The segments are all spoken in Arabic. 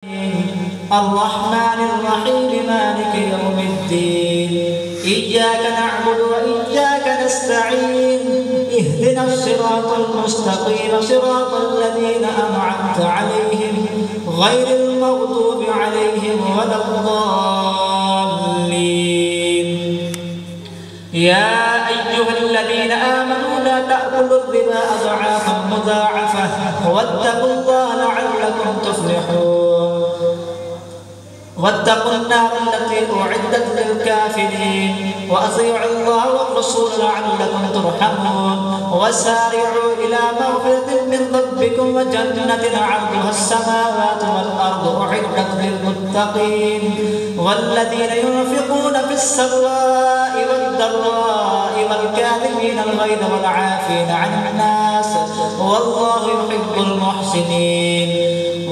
الرحمن الرحيم مالك يوم الدين إياك نعبد وإياك نستعين اهدنا الصراط المستقيم صراط الذين أنعمت عليهم غير المغضوب عليهم ولا الضالين. يا أيها الذين آمنوا لا تأكلوا الربا أضعافا مضاعفة واتقوا الله لعلكم تفلحون. واتقوا النار التي أعدت للكافرين وأطيعوا الله والرسول لعلكم ترحمون. وسارعوا إلى مغفرة من ربكم وجنة عرضها السماوات والأرض أعدت للمتقين والذين ينفقون في السراء والضراء والكاظمين الغيظ والعافين عن الناس والله يحب المحسنين.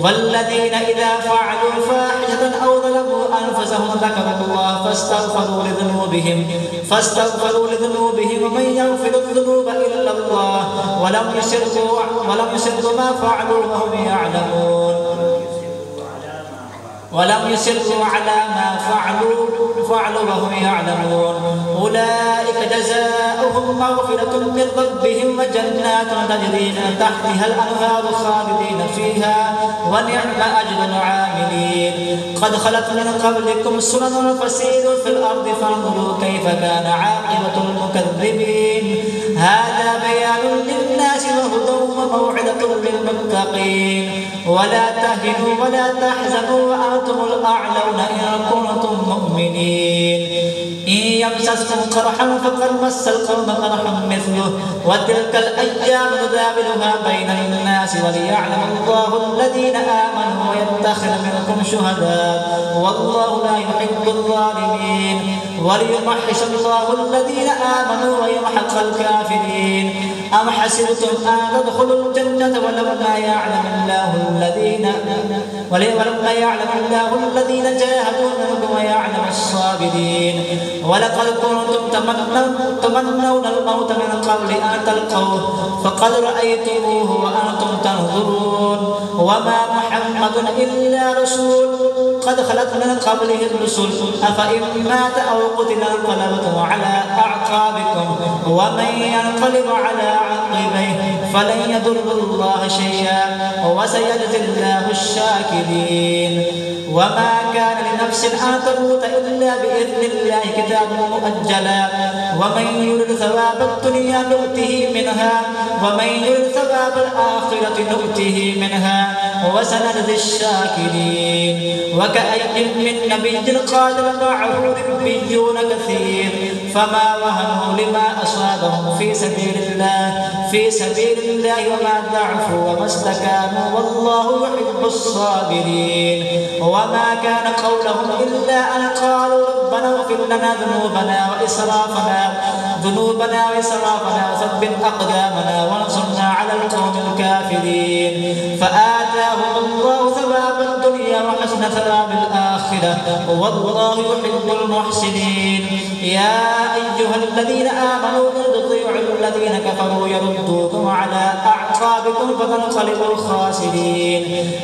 والذين إذا فعلوا فاحشة أو ظلموا أنفسهم ذكروا الله فاستغفروا لذنوبهم ومن يغفر الذنوب إلا الله ولم يصروا ما فعلوا وهم يعلمون. وهم يعلمون. أولئك جزاؤهم مغفرة من ربهم وجنات تجري من تحتها الأنهار خالدين فيها ونعم أجر العاملين. قد خلت من قبلكم سنن فسيروا في الأرض فانظروا كيف كان عاقبة المكذبين. هذا بيان للناس وهدى وموعظة للمتقين. ولا تهنوا ولا تحزنوا وأنتم الأعلون إن كنتم مؤمنين. إن يمسسكم قرحا فقد مس القوم قرحا مثله وتلك الأيام نداولها بين الناس وليعلم الله الذين آمنوا ويتخذ منكم شهداء والله لا يحب الظالمين. وليمحص الله الذين آمنوا ويمحق الكافرين. أم حسبتم أن تدخلوا الجنة ولما يعلم الله الذين جاهدوا منكم ويعلم الصابرين. ولقد كنتم تمنون الموت من قبل أن تلقوه فقد رأيتموه وأنتم تنظرون. وما محمد إلا رسول قد خلت من قبله الرسل أفإن مات أو قتل انقلبتم على أعقابكم ومن ينقلب على عقبيه فلن يضر الله شيئا وسيجزي الله الشاكرين. وما كان لنفس أن تموت إلا بإذن الله كتابا مؤجلا ومن يرد ثواب الدنيا نؤته منها ومن يرد ثواب الآخرة نؤته منها وسنجزي الشاكرين. وكأي من نبي قاتل معه ربيون كثير فما وهنوا لما أصابهم في سبيل الله وما ضعفوا وما استكانوا والله يحب الصابرين. وما كان قولهم إلا أن قالوا ربنا اغفر لنا ذنوبنا وإسرافنا وثبت أقدامنا وانصرنا على القوم الكافرين. فآتاهم الله ثواب الدنيا وحسن ثواب الآخرة والله يحب المحسنين. يا أيها الذين آمنوا إن تطيعوا الذين كفروا يردوكم على أعقابكم فتنقلبوا خاسرين.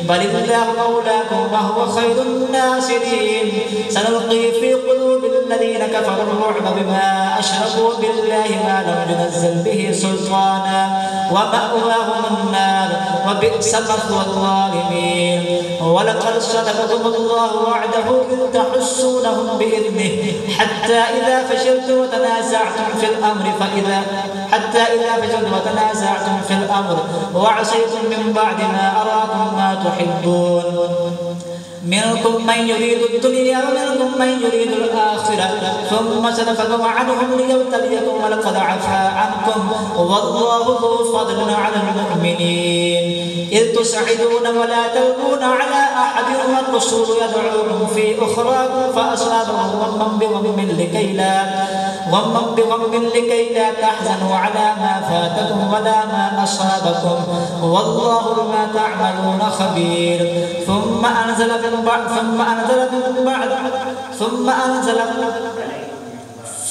بل الله مولاكم وهو خير الناصرين. سنلقي في قلوب الذين كفروا الرعب بما أشركوا بالله ما لم ينزل به سلطانا ومأواهم النار وبئس مثوى الظالمين. ولقد صدقكم الله وعده إذ تحسونهم بإذنه حتى إذا فشلتم وتنازعتم في الأمر وعصيتم من بعد ما أراكم ما تحبون منكم من يريد الدنيا ومنكم من يريد الآخرة ثم صرفكم عنهم ليبتليكم ولقد عفا عنكم والله ذو فضل على المؤمنين. إذ تسعدون ولا تلقون على أحد والرسول يدعوكم في أخراكم فأصابهم غما بغم لكي لا تحزنوا على ما فاتكم ولا ما أصابكم والله بما تعملون خبير. ثم أنزل من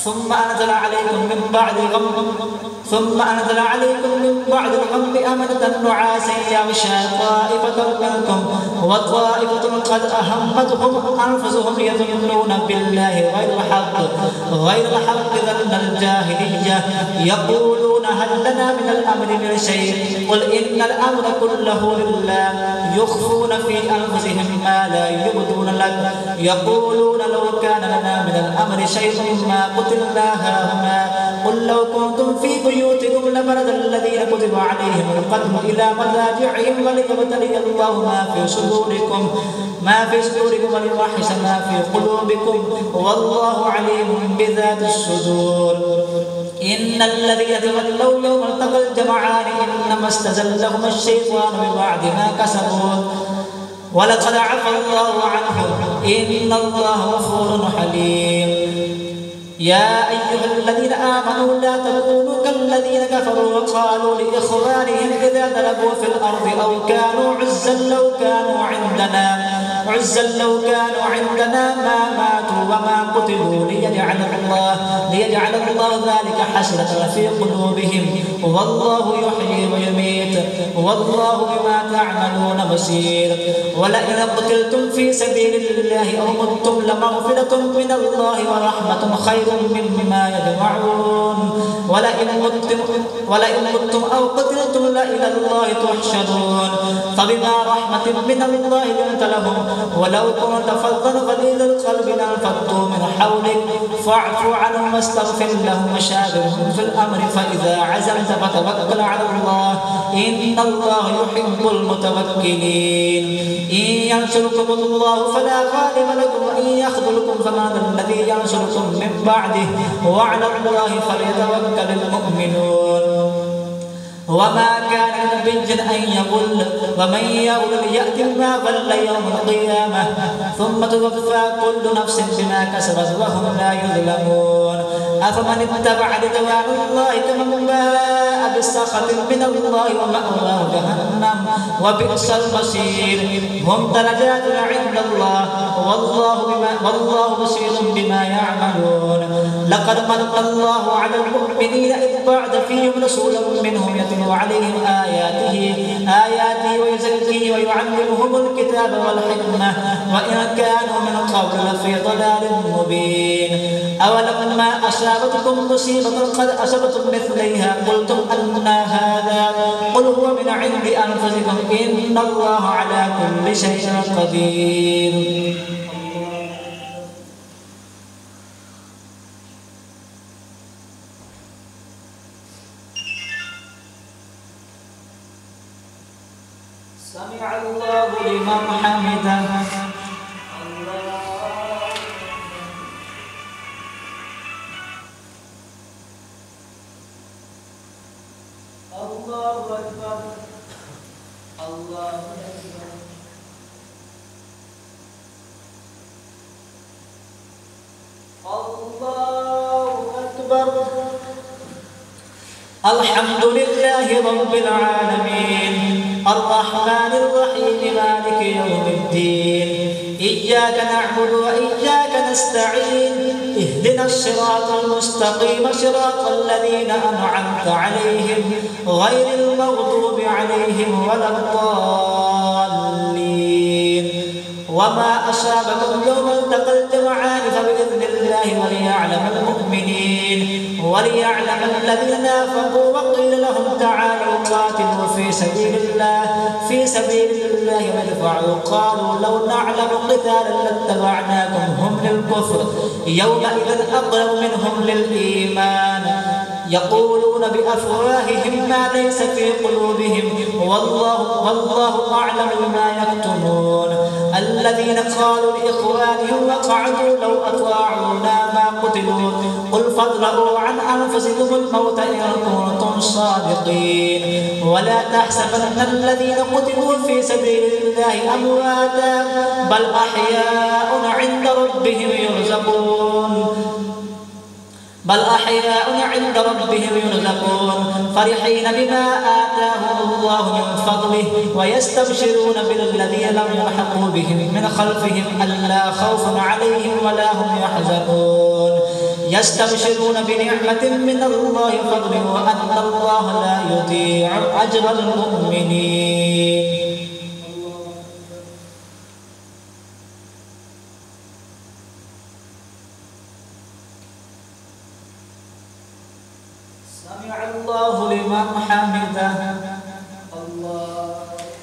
ثم أنزل عليكم من بعد الغم أمنة نعاسا يغشى طائفة منكم وطائفة قد أهمتهم أنفسهم يظنون بالله غير الحق ظن الجاهلية يقولون هل لنا من الأمر من شيء قل إن الأمر كله لله يخفون في أنفسهم ما لا يبدون لك يقولون لو كان لنا من الأمر شيء ما قتلنا هاهنا قل لو كنتم في بيوتكم لبرز الذين كتب عليهم القتل إلى مضاجعهم وليبتلي الله ما في صدوركم وليمحص ما في قلوبكم والله عليم بذات الصدور إن الذين تولوا يوم التقى الجمعان إنما استزلهم الشيطان ببعد ما كسبوا ولقد عفا الله عنهم إن الله غفور حليم يا أيها الذين آمنوا لا تكونوا كالذين كفروا وقالوا لإخوانهم إذا ضربوا في الأرض أو كانوا عزا لو كانوا عندنا ما ماتوا وما قتلوا ليجعل الله ذلك حسرة في قلوبهم والله يحيي ويميت والله بما تعملون بصير ولئن قتلتم في سبيل الله أو متم لمغفرة من الله ورحمة خير مما يجمعون ولئن متم أو قتلتم لإلى الله تحشرون فبما رحمة من الله لنت لهم ولو كنت فظا غليظ القلب لانفضوا من حولك فاعف عنهم واستغفر لهم وشاورهم في الأمر فإذا عزمت فتوكل على الله إن الله يحب المتوكلين إن ينصركم الله فلا غالب لكم وإن يخذلكم فمن الذي ينصركم من بعده وعلى الله فليتوكل المؤمنون وما كان لنبي أن يغل ومن يغل يأت ما غل يوم القيامة ثم توفى كل نفس بما كسبت وهم لا يظلمون أفمن اتبع رضوان الله كمن باء بسخط من الله ومأواه جهنم وبئس المصير هم درجات عند الله والله بصير بما يعملون لقد من الله على المؤمنين إذ بعث فيهم رسولا منهم يتلو عليهم آياته ويزكيهم ويعلمهم الكتاب والحكمة وإن كانوا من قبل لفي ضلال مبين أولما أصابتكم مصيبة قد أصبتم مثليها قلتم أن هذا قل هو من عند أنفسكم إن الله على كل شيء قدير سمع الله لمن حمده الله أكبر الله أكبر الله أكبر الحمد لله رب العالمين الرحمن الرحيم مالك يوم الدين إياك نعبد وإياك نستعين اهدنا الصراط المستقيم صراط الذين أنعمت عليهم غير المغضوب عليهم ولا الضالين وما أصابكم يوم التقى الجمعان فبإذن الله وليعلم الذين نافقوا وقيل لهم تعالوا قاتلوا في سبيل الله وادفعوا قالوا لو نعلم قتالا لاتبعناكم هم للكفر يومئذ أقرب منهم للإيمان يقولون بأفواههم ما ليس في قلوبهم والله أعلم بما يكتمون الذين قالوا لإخوانهم وقعدوا لو أطاعونا ما قتلوا قل فاضرؤوا عن أنفسكم الموت إن كنتم صادقين ولا تحسبن الذين قتلوا في سبيل الله أمواتا بل أحياء عند ربهم يرزقون فرحين بما آتاهم الله من فضله ويستبشرون بالذين لم يلحقوا بهم من خلفهم ألا خوف عليهم ولا هم يحزنون يستبشرون بنعمة من الله وفضل وأن الله لا يضيع أجر المؤمنين. سمع الله لمن حمده. الله أكبر.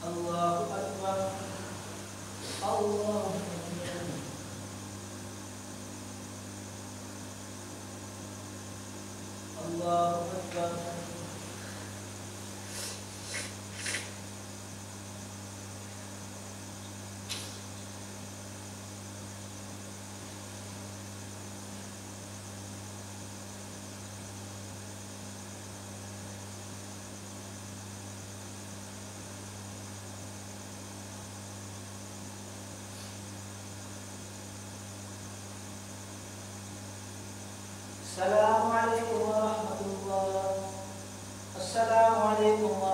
الله أكبر. الله أكبر. السلام عليكم ورحمة الله. السلام عليكم ورحمة الله.